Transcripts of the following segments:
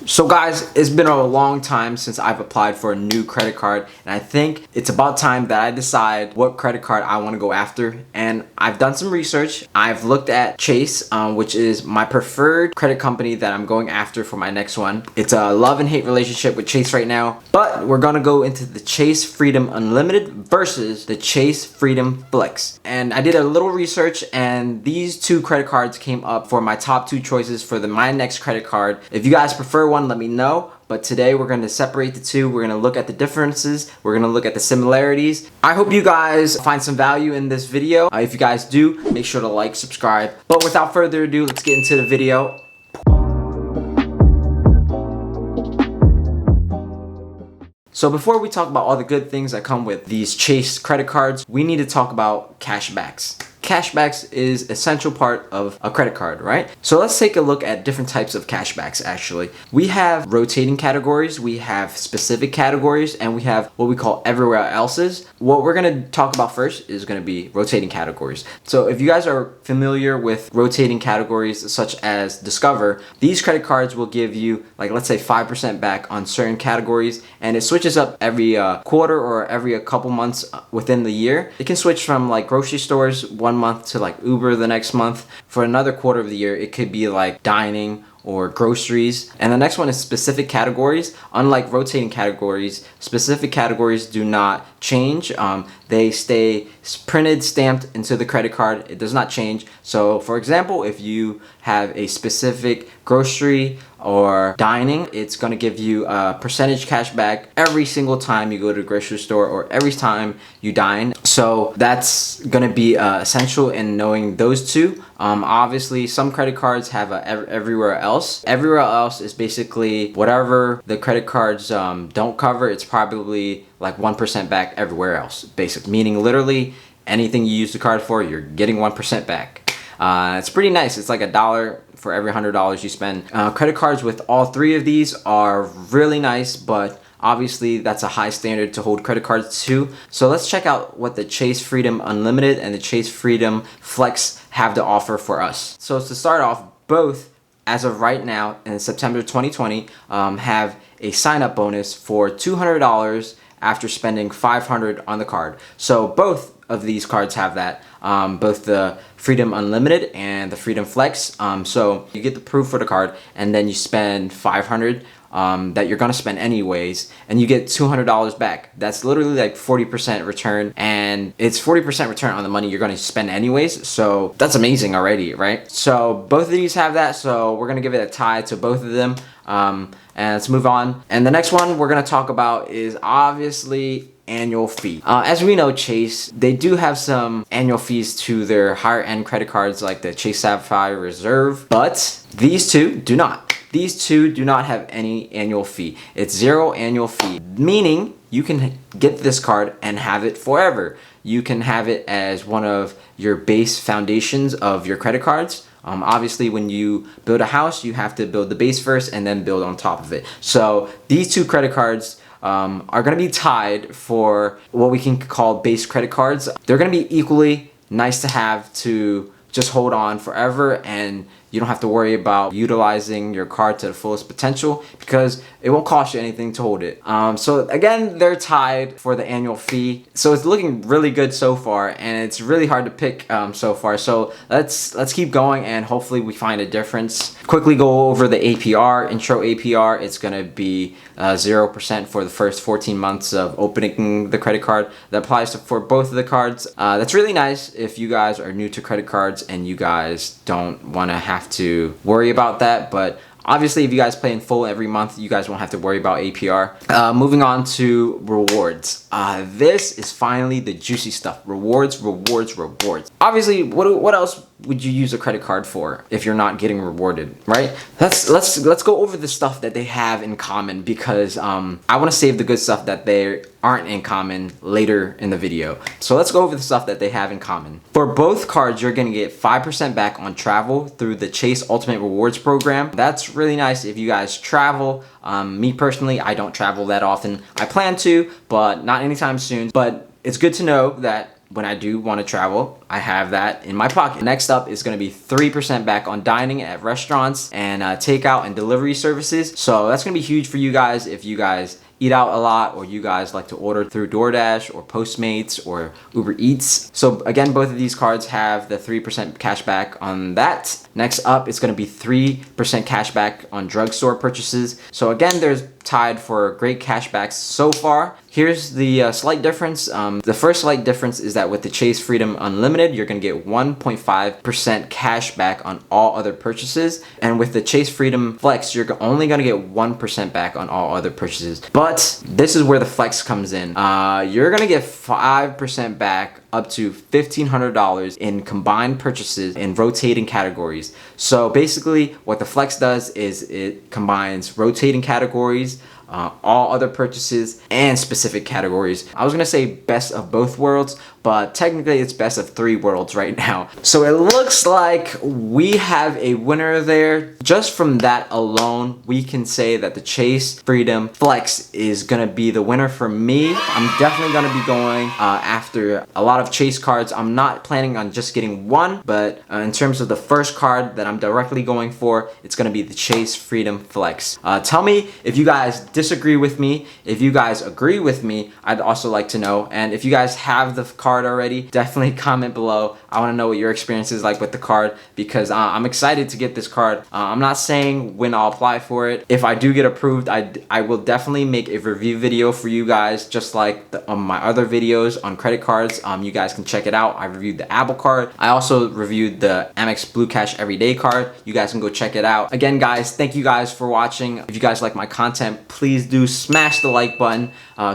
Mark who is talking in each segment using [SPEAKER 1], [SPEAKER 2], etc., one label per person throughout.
[SPEAKER 1] So guys, it's been a long time since I've applied for a new credit card, and I think it's about time that I decide what credit card I want to go after. And I've done some research. I've looked at Chase, which is my preferred credit company that I'm going after for my next one. It's a love and hate relationship with Chase right now, but we're gonna go into the Chase Freedom Unlimited versus the Chase Freedom Flex. And I did a little research, and these two credit cards came up for my top two choices for my next credit card. If you guys prefer one, let me know. But today we're going to separate the two. We're going to look at the differences. We're going to look at the similarities. I hope you guys find some value in this video. If you guys do, make sure to like, subscribe. But without further ado, let's get into the video. So before we talk about all the good things that come with these Chase credit cards, we need to talk about cashbacks. Cashbacks is essential part of a credit card, right? So let's take a look at different types of cashbacks actually. We have rotating categories, we have specific categories, and we have what we call everywhere else's. What we're gonna talk about first is gonna be rotating categories. So if you guys are familiar with rotating categories such as Discover, these credit cards will give you, like, let's say 5% back on certain categories, and it switches up every quarter or every couple months within the year. It can switch from like grocery stores one month to like Uber the next month. For another quarter of the year, it could be like dining or groceries. And the next one is specific categories. Unlike rotating categories, specific categories do not change. They stay printed, stamped into the credit card. It does not change. So for example, if you have a specific grocery or dining, it's gonna give you a percentage cash back every single time you go to the grocery store or every time you dine. So that's gonna be essential in knowing those two. Obviously, some credit cards have a everywhere else. Everywhere else is basically whatever the credit cards don't cover. It's probably like 1% back everywhere else, basically, meaning literally anything you use the card for, you're getting 1% back. It's pretty nice. It's like $1 for every $100 you spend. Credit cards with all three of these are really nice, but obviously that's a high standard to hold credit cards to. So let's check out what the Chase Freedom Unlimited and the Chase Freedom Flex have to offer for us. So to start off, both as of right now in September 2020 have a sign-up bonus for $200 after spending $500 on the card. So both of these cards have that, both the Freedom Unlimited and the Freedom Flex. So you get the proof for the card, and then you spend $500 that you're gonna spend anyways, and you get $200 back. That's literally like 40% return, and it's 40% return on the money you're gonna spend anyways. So that's amazing already, right? So both of these have that, so we're gonna give it a tie to both of them. And let's move on. And the next one we're gonna talk about is obviously annual fee. As we know, Chase, they do have some annual fees to their higher end credit cards like the Chase Sapphire Reserve, but these two do not. These two do not have any annual fee. It's zero annual fee, meaning you can get this card and have it forever. You can have it as one of your base foundations of your credit cards. Obviously, when you build a house, you have to build the base first and then build on top of it. So these two credit cards are going to be tied for what we can call base credit cards. They're going to be equally nice to have to just hold on forever, and you don't have to worry about utilizing your card to the fullest potential because it won't cost you anything to hold it. So again, they're tied for the annual fee. So it's looking really good so far, and it's really hard to pick so far. So let's keep going, and hopefully we find a difference. Quickly go over the APR, intro APR. It's gonna be 0% for the first 14 months of opening the credit card. That applies for both of the cards. That's really nice if you guys are new to credit cards and you guys don't wanna have to worry about that, but obviously if you guys pay in full every month, you guys won't have to worry about APR. Moving on to rewards. This is finally the juicy stuff. Rewards, rewards, rewards. Obviously, what else would you use a credit card for if you're not getting rewarded, right? Let's go over the stuff that they have in common, because I want to save the good stuff that they aren't in common later in the video. So let's go over the stuff that they have in common. For both cards, you're gonna get 5% back on travel through the Chase Ultimate Rewards program. That's really nice if you guys travel. Me personally, I don't travel that often. I plan to, but not anytime soon. But it's good to know that when I do want to travel, I have that in my pocket. Next up is going to be 3% back on dining at restaurants and takeout and delivery services. So that's going to be huge for you guys if you guys eat out a lot, or you guys like to order through DoorDash or Postmates or Uber Eats. So again, both of these cards have the 3% cash back on that. Next up, it's going to be 3% cash back on drugstore purchases. So again, there's tied for great cashbacks so far. Here's the slight difference. The first slight difference is that with the Chase Freedom Unlimited, you're going to get 1.5% cash back on all other purchases. And with the Chase Freedom Flex, you're only going to get 1% back on all other purchases. But this is where the flex comes in. You're going to get 5% back up to $1,500 in combined purchases in rotating categories. So basically what the flex does is it combines rotating categories, all other purchases, and specific categories. I was gonna say best of both worlds, but technically it's best of 3 worlds right now. So it looks like we have a winner there. Just from that alone, we can say that the Chase Freedom Flex is gonna be the winner for me. I'm definitely gonna be going after a lot of Chase cards. I'm not planning on just getting one, but in terms of the first card that I'm directly going for, it's gonna be the Chase Freedom Flex. Tell me if you guys disagree with me. If you guys agree with me, I'd also like to know. And if you guys have the card already, definitely comment below. I want to know what your experience is like with the card, because I'm excited to get this card. I'm not saying when I'll apply for it. If I do get approved, I will definitely make a review video for you guys, just like my other videos on credit cards. You guys can check it out. I reviewed the Apple card. I also reviewed the Amex Blue Cash Everyday card. You guys can go check it out. Again, guys, thank you guys for watching. If you guys like my content, please do smash the like button.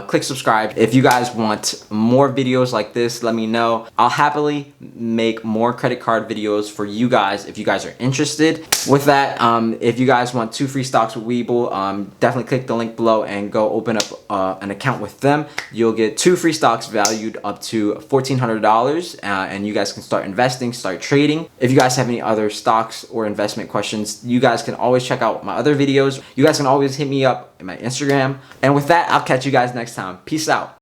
[SPEAKER 1] Click subscribe. If you guys want more videos like this, let me know. I'll happily make more credit card videos for you guys if you guys are interested. With that, if you guys want 2 free stocks with Webull, definitely click the link below and go open up an account with them. You'll get 2 free stocks valued up to $1,400, and you guys can start investing, start trading. If you guys have any other stocks or investment questions, you guys can always check out my other videos. You guys can always hit me up in my Instagram. And with that, I'll catch you guys next time. Peace out.